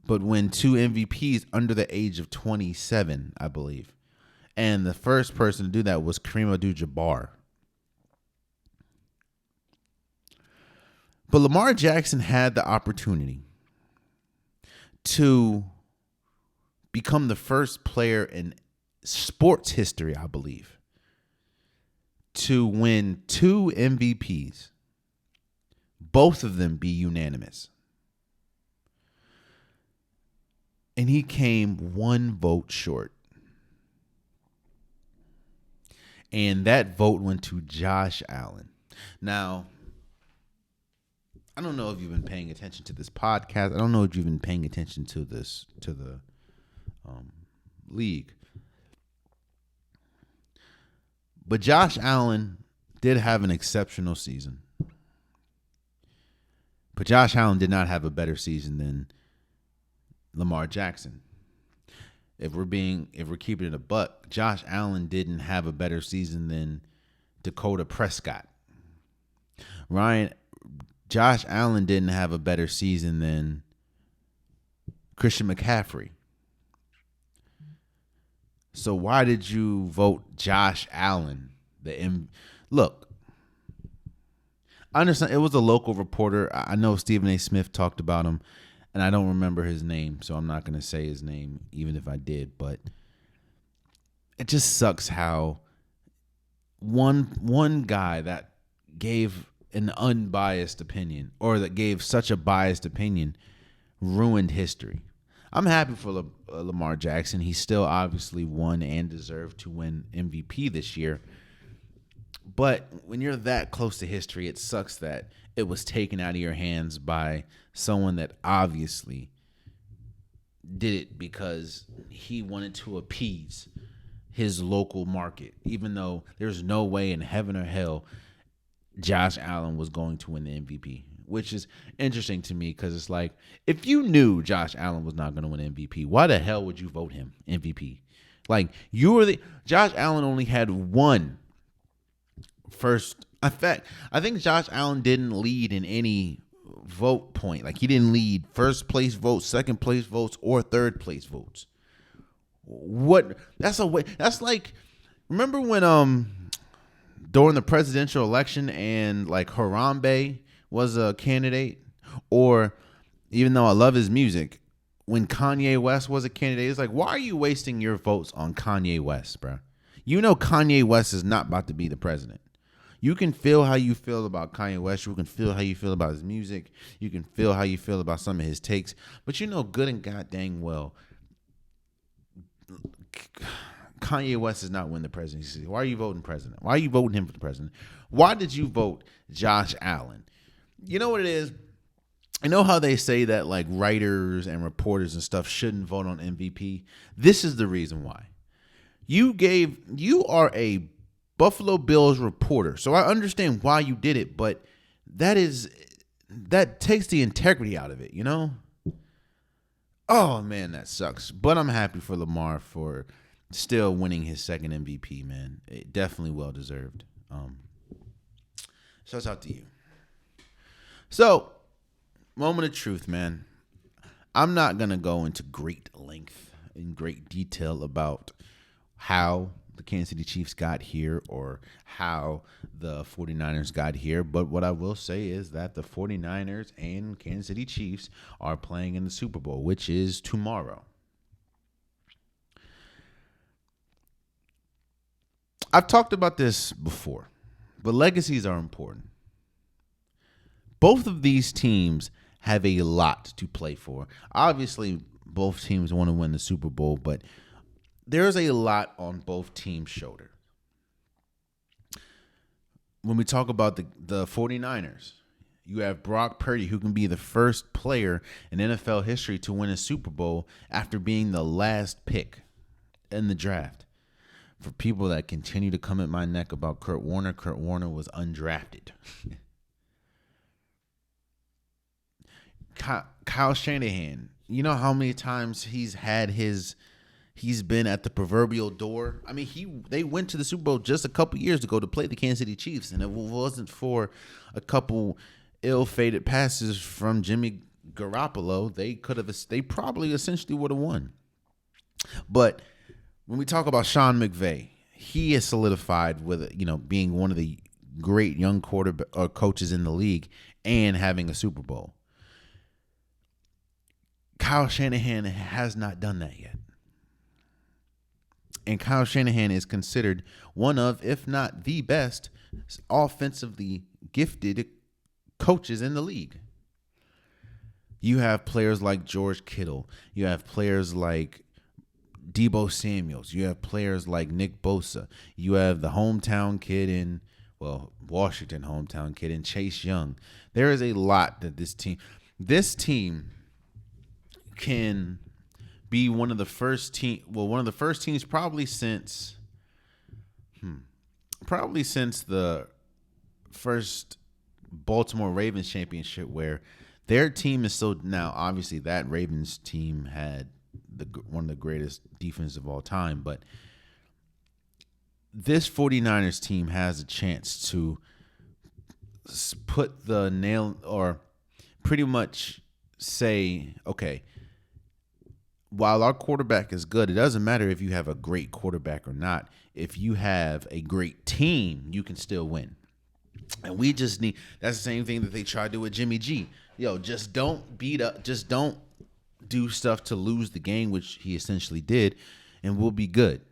but win 2 MVPs under the age of 27, I believe. And the first person to do that was Kareem Abdul-Jabbar. But Lamar Jackson had the opportunity to become the first player in sports history, I believe, to win 2 MVPs, both of them be unanimous. And he came 1 vote short. And that vote went to Josh Allen. Now, I don't know if you've been paying attention to this podcast. I don't know if you've been paying attention to the league. But Josh Allen did have an exceptional season. But Josh Allen did not have a better season than Lamar Jackson. If we're keeping it a buck, Josh Allen didn't have a better season than Dakota Prescott. Ryan Josh Allen didn't have a better season than Christian McCaffrey. So why did you vote Josh Allen? Look, I understand it was a local reporter. I know Stephen A. Smith talked about him, and I don't remember his name, so I'm not going to say his name, even if I did. But it just sucks how one guy that gave an unbiased opinion, or that gave such a biased opinion, ruined history. I'm happy for Lamar Jackson. He still obviously won and deserved to win MVP this year. But when you're that close to history, it sucks that it was taken out of your hands by someone that obviously did it because he wanted to appease his local market, even though there's no way in heaven or hell Josh Allen was going to win the MVP, which is interesting to me because it's like, if you knew Josh Allen was not going to win MVP, why the hell would you vote him MVP? Like, Josh Allen only had one first. In fact, I think Josh Allen didn't lead in any vote point. Like, he didn't lead first place votes, second place votes, or third place votes. What? That's a way. That's like, remember when during the presidential election and like Harambe was a candidate, or even though I love his music, when Kanye West was a candidate, it's like, why are you wasting your votes on Kanye West, bro? You know Kanye West is not about to be the president. You can feel how you feel about Kanye West. You can feel how you feel about his music. You can feel how you feel about some of his takes. But you know good and goddamn well, Kanye West is not winning the presidency. Why are you voting president? Why are you voting him for the president? Why did you vote Josh Allen? You know what it is? I know how they say that like writers and reporters and stuff shouldn't vote on MVP. This is the reason why. You are a Buffalo Bills reporter, so I understand why you did it, but that takes the integrity out of it, you know? Oh man, that sucks. But I'm happy for Lamar for still winning his second MVP, man. It definitely well deserved. Shouts out to you. So, moment of truth, man. I'm not going to go into great length and great detail about how the Kansas City Chiefs got here or how the 49ers got here. But what I will say is that the 49ers and Kansas City Chiefs are playing in the Super Bowl, which is tomorrow. I've talked about this before, but legacies are important. Both of these teams have a lot to play for. Obviously, both teams want to win the Super Bowl, but there's a lot on both teams' shoulders. When we talk about the 49ers, you have Brock Purdy, who can be the first player in NFL history to win a Super Bowl after being the last pick in the draft. For people that continue to come at my neck about Kurt Warner was undrafted. Kyle Shanahan, you know how many times he's been at the proverbial door? I mean, they went to the Super Bowl just a couple years ago to play the Kansas City Chiefs, and it wasn't for a couple ill-fated passes from Jimmy Garoppolo, they probably essentially would have won. But when we talk about Sean McVay, he is solidified with, being one of the great young quarterback or coaches in the league and having a Super Bowl. Kyle Shanahan has not done that yet. And Kyle Shanahan is considered one of, if not the best, offensively gifted coaches in the league. You have players like George Kittle. You have players like Deebo Samuels. You have players like Nick Bosa. You have the Washington hometown kid in Chase Young. There is a lot that this team can be one of the first teams probably since the first Baltimore Ravens championship, where their team is so, now obviously that Ravens team had one of the greatest defenses of all time. But this 49ers team has a chance to put the nail, or pretty much say, okay, while our quarterback is good, it doesn't matter if you have a great quarterback or not. If you have a great team, you can still win. And we just need, that's the same thing that they tried to do with Jimmy G. Just don't beat up, just don't do stuff to lose the game, which he essentially did, and we'll be good.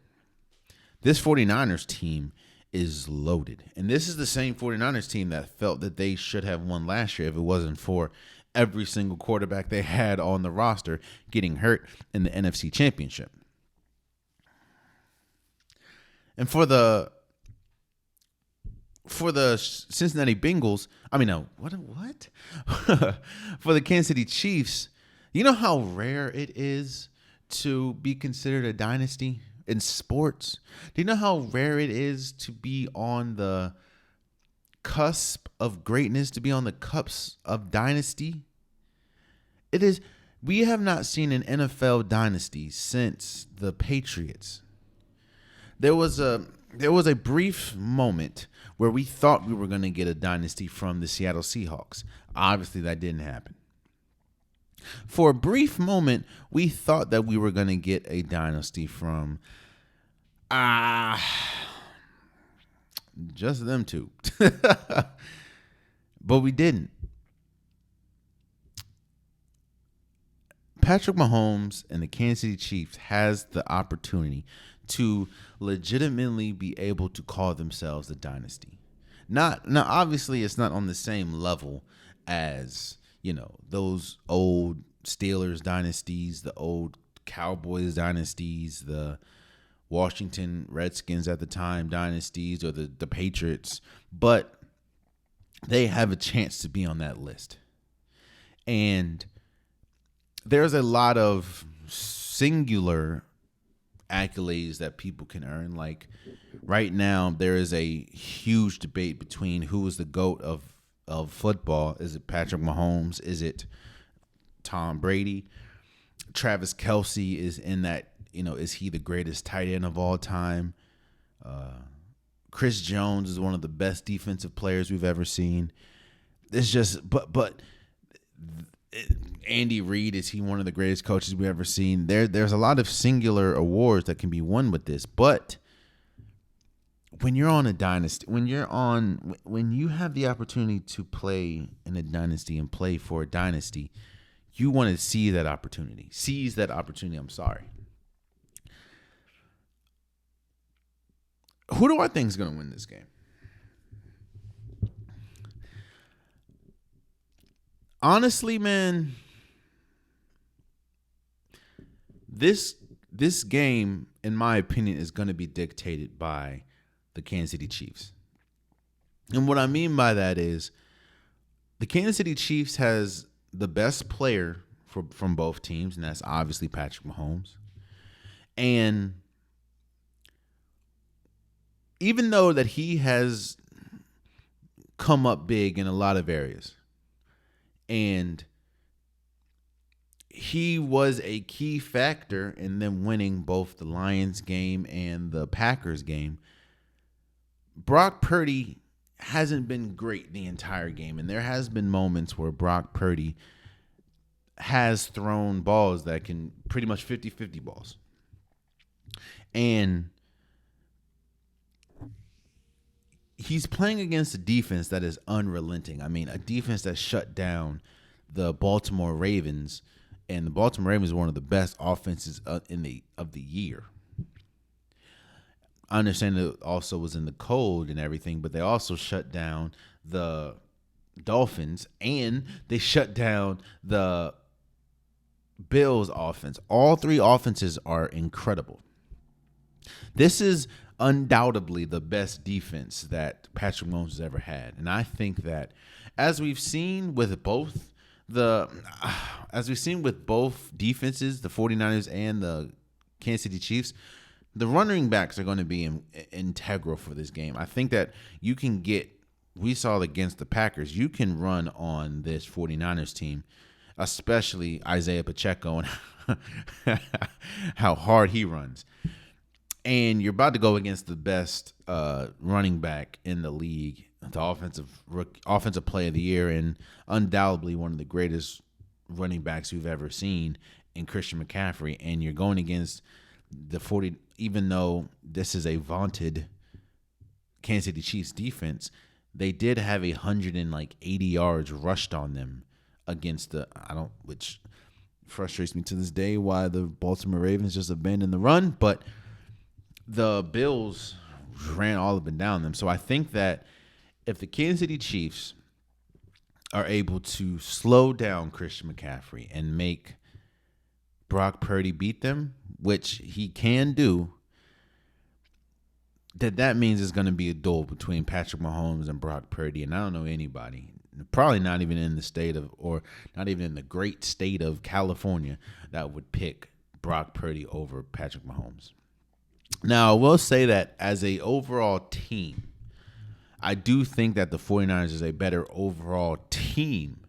This 49ers team is loaded. And this is the same 49ers team that felt that they should have won last year if it wasn't for every single quarterback they had on the roster getting hurt in the NFC Championship. And for the Cincinnati Bengals, what? For the Kansas City Chiefs, you know how rare it is to be considered a dynasty in sports? Do you know how rare it is to be on the cusp of greatness, to be on the cusp of dynasty? It is. We have not seen an NFL dynasty since the Patriots. There was a brief moment where we thought we were going to get a dynasty from the Seattle Seahawks. Obviously, that didn't happen. For a brief moment, we thought that we were going to get a dynasty from just them two. But we didn't. Patrick Mahomes and the Kansas City Chiefs has the opportunity to legitimately be able to call themselves a dynasty. Now, obviously, it's not on the same level as, those old Steelers dynasties, the old Cowboys dynasties, the Washington Redskins at the time dynasties, or the Patriots, but they have a chance to be on that list. And there's a lot of singular accolades that people can earn. Like right now, there is a huge debate between who is the GOAT of football. Is it Patrick Mahomes? Is it Tom Brady? Travis Kelce is in that, is he the greatest tight end of all time? Chris Jones is one of the best defensive players we've ever seen. It's just, but Andy Reid, is he one of the greatest coaches we've ever seen? There's a lot of singular awards that can be won with this, but when you're on a dynasty, when you have the opportunity to play in a dynasty and play for a dynasty, you want to seize that opportunity. Who do I think is going to win this game? Honestly, man, this game, in my opinion, is going to be dictated by the Kansas City Chiefs. And what I mean by that is the Kansas City Chiefs has the best player from both teams, and that's obviously Patrick Mahomes. And even though that he has come up big in a lot of areas, and he was a key factor in them winning both the Lions game and the Packers game, Brock Purdy hasn't been great the entire game. And there has been moments where Brock Purdy has thrown balls that can pretty much 50-50 balls. And he's playing against a defense that is unrelenting. I mean, a defense that shut down the Baltimore Ravens, and the Baltimore Ravens are one of the best offenses of the year. I understand it also was in the cold and everything, but they also shut down the Dolphins, and they shut down the Bills offense. All three offenses are incredible. This is undoubtedly the best defense that Patrick Mahomes has ever had. And I think that as we've seen with both defenses, the 49ers and the Kansas City Chiefs, the running backs are going to be integral for this game. I think that we saw it against the Packers, you can run on this 49ers team especially Isaiah Pacheco and how hard he runs. And you're about to go against the best running back in the league, the offensive player of the year, and undoubtedly one of the greatest running backs we've ever seen in Christian McCaffrey. And you're going against the 40, even though this is a vaunted Kansas City Chiefs defense, they did have 180 yards rushed on them against which frustrates me to this day why the Baltimore Ravens just abandoned the run, but the Bills ran all up and down them. So I think that if the Kansas City Chiefs are able to slow down Christian McCaffrey and make Brock Purdy beat them, which he can do, that means it's going to be a duel between Patrick Mahomes and Brock Purdy. And I don't know anybody, probably not even in the state of, or not even in the great state of California, that would pick Brock Purdy over Patrick Mahomes. Now, I will say that as a overall team, I do think that the 49ers is a better overall team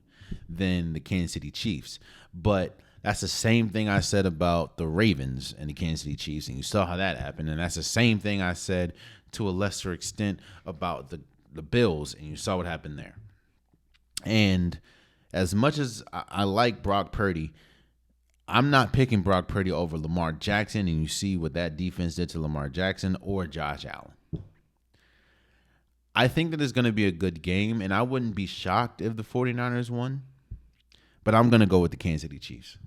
than the Kansas City Chiefs. But that's the same thing I said about the Ravens and the Kansas City Chiefs, and you saw how that happened. And that's the same thing I said to a lesser extent about the Bills, and you saw what happened there. And as much as I like Brock Purdy, I'm not picking Brock Purdy over Lamar Jackson, and you see what that defense did to Lamar Jackson or Josh Allen. I think that it's going to be a good game, and I wouldn't be shocked if the 49ers won, but I'm going to go with the Kansas City Chiefs.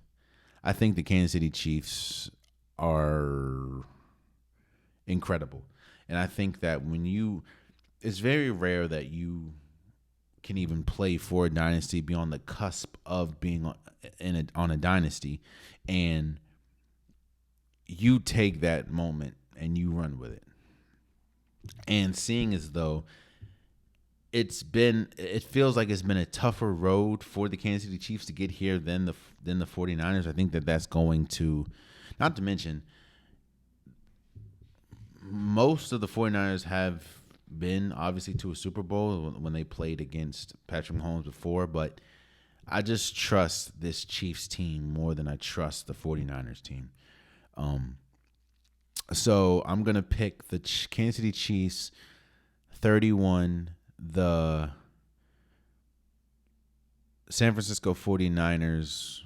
I think the Kansas City Chiefs are incredible, and I think that it's very rare that you can even play for a dynasty, be on the cusp of being on a dynasty, and you take that moment and you run with it. And seeing as though it feels like it's been a tougher road for the Kansas City Chiefs to get here than the 49ers. I think that's going to, not to mention, most of the 49ers have been obviously to a Super Bowl when they played against Patrick Mahomes before, but I just trust this Chiefs team more than I trust the 49ers team. So I'm going to pick the Kansas City Chiefs 31, the San Francisco 49ers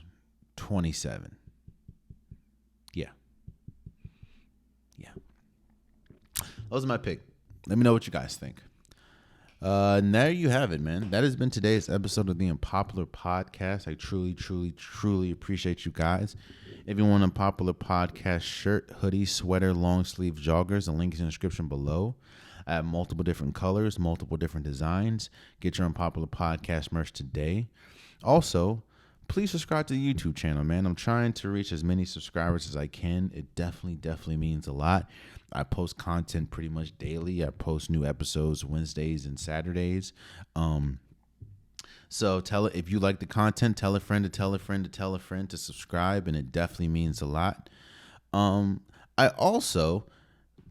27. Yeah. Those are my pick. Let me know what you guys think. And there you have it, man. That has been today's episode of the Unpopular Podcast. I truly, truly, truly appreciate you guys. If you want an Unpopular Podcast shirt, hoodie, sweater, long sleeve joggers, the link is in the description below. I have multiple different colors, multiple different designs. Get your Unpopular Podcast merch today. Also, please subscribe to the YouTube channel, man. I'm trying to reach as many subscribers as I can. It definitely means a lot. I post content pretty much daily. I post new episodes Wednesdays and Saturdays. So if you like the content, tell a friend to tell a friend to tell a friend to subscribe, and it definitely means a lot. I also,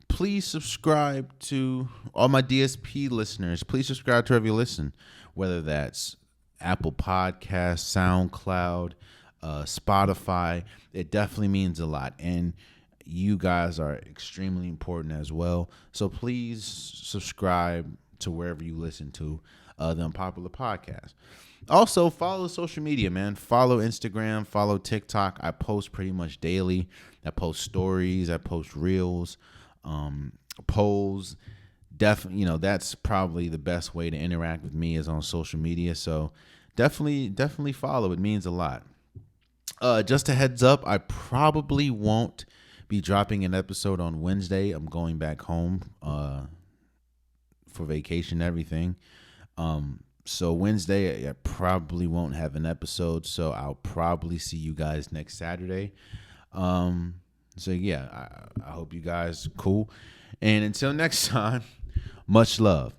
please subscribe to all my DSP listeners. Please subscribe to wherever you listen, whether that's Apple Podcasts, SoundCloud, Spotify. It definitely means a lot. And you guys are extremely important as well. So please subscribe to wherever you listen to the Unpopular Podcast. Also, follow social media, man. Follow Instagram, follow TikTok. I post pretty much daily. I post stories. I post reels, polls. That's probably the best way to interact with me is on social media. So definitely follow. It means a lot. Just a heads up, I probably won't be dropping an episode on Wednesday. I'm going back home for vacation and everything. So Wednesday, I probably won't have an episode. So I'll probably see you guys next Saturday. So yeah, I hope you guys cool. And until next time, much love.